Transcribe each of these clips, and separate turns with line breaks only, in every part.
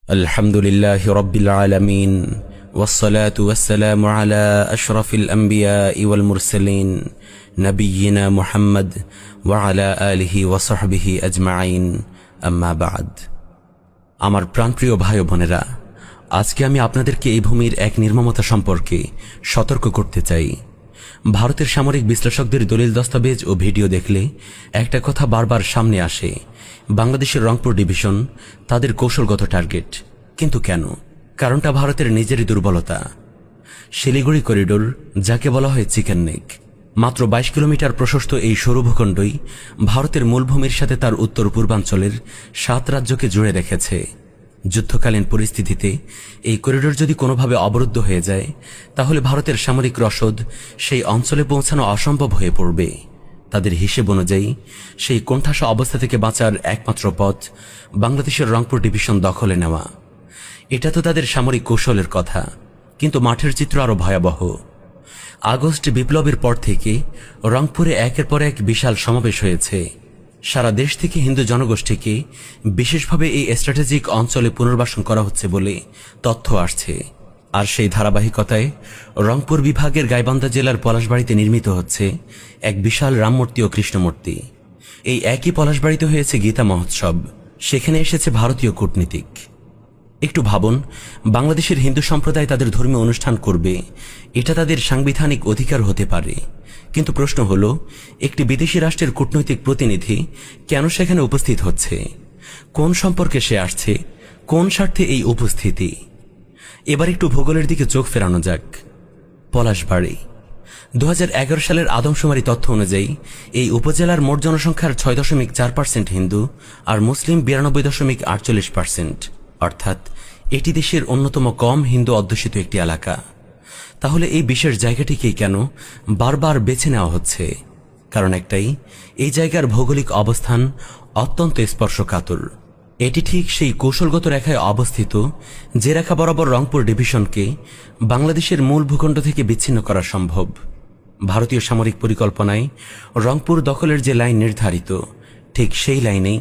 الحمد لله رب العالمين والصلاة والسلام على أشرف الأنبياء والمرسلين نبينا محمد وعلى آله وصحبه أجمعين أما بعد আমার প্রাণপ্রিয় ভাই ও বোনেরা, আজকে আমি আপনাদেরকে এই ভূমির এক নির্মমতা সম্পর্কে সতর্ক করতে চাই। ভারতের সামরিক বিশ্লেষকদের দলিল দস্তাবেজ ও ভিডিও দেখলে একটা কথা বারবার সামনে আসে, বাংলাদেশের রংপুর ডিভিশন তাদের কৌশলগত টার্গেট। কিন্তু কেন? কারণটা ভারতের নিজেরই দুর্বলতা। শিলিগুড়ি করিডোর, যাকে বলা হয় চিকেন নেক, মাত্র 22 কিলোমিটার প্রশস্ত এই সরু ভূখণ্ডই ভারতের মূলভূমির সাথে তার উত্তর পূর্বাঞ্চলের 7 রাজ্যকে জুড়ে রেখেছে। যুদ্ধকালীন পরিস্থিতিতে এই করিডোর যদি কোনোভাবে অবরুদ্ধ হয়ে যায়, তাহলে ভারতের সামরিক রসদ সেই অঞ্চলে পৌঁছানো অসম্ভব হয়ে পড়বে। তাদের হিসেব অনুযায়ী সেই কোণঠাসা অবস্থা থেকে বাঁচার একমাত্র পথ বাংলাদেশের রংপুর ডিভিশন দখলে নেওয়া। এটা তো তাদের সামরিক কৌশলের কথা, কিন্তু মাঠের চিত্র আরো ভয়াবহ। আগস্ট বিপ্লবের পর থেকে রংপুরে একের পর এক বিশাল সমাবেশ হয়েছে। সারা দেশ থেকে হিন্দু জনগোষ্ঠীকে বিশেষভাবে এই স্ট্র্যাটেজিক অঞ্চলে পুনর্বাসন করা হচ্ছে বলে তথ্য আসছে। আর সেই ধারাবাহিকতায় রংপুর বিভাগের গাইবান্ধা জেলার পলাশবাড়িতে নির্মিত হচ্ছে এক বিশাল রামমূর্তি ও কৃষ্ণমূর্তি। এই একই পলাশবাড়িতে হয়েছে গীতা মহোৎসব, সেখানে এসেছে ভারতীয় কূটনীতিক। একটু ভাবুন, বাংলাদেশের হিন্দু সম্প্রদায় তাদের ধর্মীয় অনুষ্ঠান করবে, এটা তাদের সাংবিধানিক অধিকার হতে পারে। কিন্তু প্রশ্ন হলো, একটি বিদেশি রাষ্ট্রের কূটনৈতিক প্রতিনিধি কেন সেখানে উপস্থিত হচ্ছে? কোন সম্পর্কে সে আসছে? কোন স্বার্থে এই উপস্থিতি? এবার একটু ভূগোলের দিকে চোখ ফেরানো যাক। পলাশবাড়ি 2011 সালের আদমশুমারি তথ্য অনুযায়ী এই উপজেলার মোট জনসংখ্যার 6.4% হিন্দু আর মুসলিম 92.48%, অর্থাৎ এটি দেশের অন্যতম কম হিন্দু অধ্যুষিত একটি এলাকা। তাহলে এই বিশেষ জায়গাটিকেই কেন বারবার বেছে নেওয়া হচ্ছে? কারণ একটাই, এই জায়গার ভৌগোলিক অবস্থান অত্যন্ত স্পর্শকাতর। এটি ঠিক সেই কৌশলগত রেখায় অবস্থিত যে রেখা বরাবর রংপুর ডিভিশনকে বাংলাদেশের মূল ভূখণ্ড থেকে বিচ্ছিন্ন করা সম্ভব। ভারতীয় সামরিক পরিকল্পনায় রংপুর দখলের যে লাইন নির্ধারিত, ঠিক সেই লাইনেই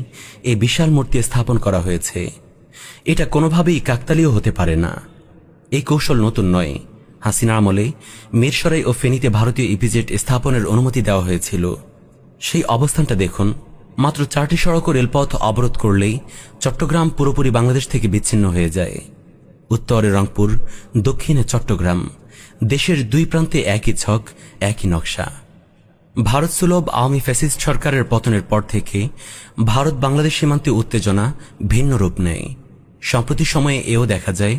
এই বিশাল মূর্তি স্থাপন করা হয়েছে। এটা কোনোভাবেই কাকতালীয় হতে পারে না। এই কৌশল নতুন নয়। হাসিনা আমলে মিরসরাই ও ফেনীতে ভারতীয় ইপিজেড স্থাপনের অনুমতি দেওয়া হয়েছিল। সেই অবস্থানটা দেখুন, মাত্র 4টি সড়ক ও রেলপথ অবরোধ করলেই চট্টগ্রাম পুরোপুরি বাংলাদেশ থেকে বিচ্ছিন্ন হয়ে যায়। উত্তরে রংপুর, দক্ষিণে চট্টগ্রাম, দেশের দুই প্রান্তে একই ছক, একই নকশা। ভারত সুলভ আওয়ামী ফ্যাসিস্ট সরকারের পতনের পর থেকে ভারত বাংলাদেশ সীমান্তে উত্তেজনা ভিন্ন রূপ নেয়। সম্প্রতি সময়ে এও দেখা যায়,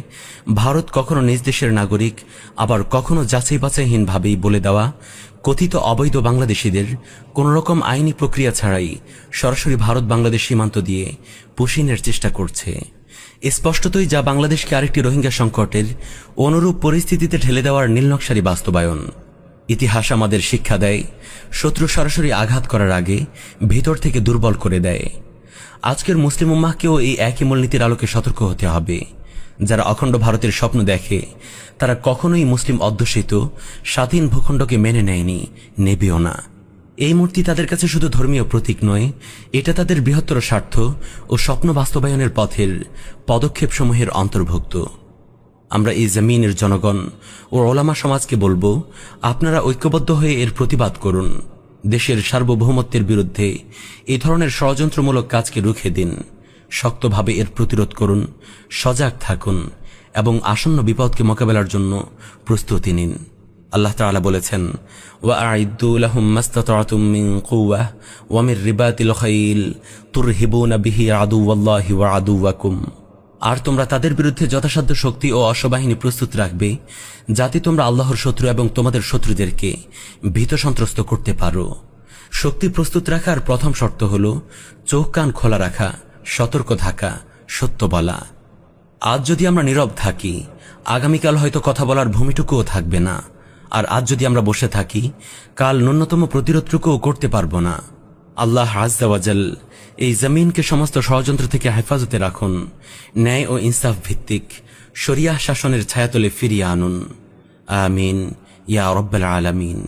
ভারত কখনো নিজ দেশের নাগরিক, আবার কখনো যাচাই বাছাইহীনভাবেই বলে দেওয়া কথিত অবৈধ বাংলাদেশিদের কোনোরকম আইনি প্রক্রিয়া ছাড়াই সরাসরি ভারত বাংলাদেশ সীমান্ত দিয়ে পুশিনের চেষ্টা করছে। স্পষ্টতই যা বাংলাদেশকে আরেকটি রোহিঙ্গা সংকটের অনুরূপ পরিস্থিতিতে ঠেলে দেওয়ার নীলনকশারি বাস্তবায়ন। ইতিহাস আমাদের শিক্ষা দেয়, শত্রু সরাসরি আঘাত করার আগে ভিতর থেকে দুর্বল করে দেয়। আজকের মুসলিম উম্মাহকেও এই একই মূলনীতির আলোকে সতর্ক হতে হবে। যারা অখণ্ড ভারতের স্বপ্ন দেখে, তারা কখনোই মুসলিম অধ্যুষিত স্বাধীন ভূখণ্ডকে মেনে নেয়নি, নেবেও না। এই মূর্তি তাদের কাছে শুধু ধর্মীয় প্রতীক নয়, এটা তাদের বৃহত্তর স্বার্থ ও স্বপ্ন বাস্তবায়নের পথের পদক্ষেপসমূহের অন্তর্ভুক্ত। আমরা এই জমিনের জনগণ ও ওলামা সমাজকে বলবো, আপনারা ঐক্যবদ্ধ হয়ে এর প্রতিবাদ করুন। দেশের সার্বভৌমত্বের বিরুদ্ধে এই ধরনের ষড়যন্ত্রমূলক কাজকে রুখে দিন। শক্তভাবে এর প্রতিরোধ করুন, সজাগ থাকুন এবং আসন্ন বিপদকে মোকাবেলার জন্য প্রস্তুতি নিন। আল্লাহ তাআলা বলেছেন, ওয়াআইদ্দু লাহুম মাসতাতা'তুম মিন কুওয়াহ ওয়া মির রিবাতিল খাইল তুরহিবুনা বিহি আদুওয়াল্লাহি ওয়া আদুওয়াকুম। আর তোমরা তাদের বিরুদ্ধে যথাসাধ্য শক্তি ও অশ্ববাহিনী প্রস্তুত রাখবে, যাতে তোমরা আল্লাহর শত্রু এবং তোমাদের শত্রুদেরকে ভীত সন্ত্রস্ত করতে পারো। শক্তি প্রস্তুত রাখার প্রথম শর্ত হল চোখ কান খোলা রাখা, সতর্ক থাকা, সত্য বলা। আজ যদি আমরা নীরব থাকি, আগামীকাল হয়তো কথা বলার ভূমিটুকুও থাকবে না। আর আজ যদি আমরা বসে থাকি, কাল ন্যূনতম প্রতিরোধটুকুও করতে পারবো না। আল্লাহ আযজা ওয়া জাল এই জমিনকে সমস্ত ষড়যন্ত্র থেকে হেফাজতে রাখুন। ন্যায় ও ইনসাফ ভিত্তিক শরিয়াহ শাসনের ছায়াতলে ফিরিয়ে আনুন। আমিন ইয়া রাব্বাল আলামিন।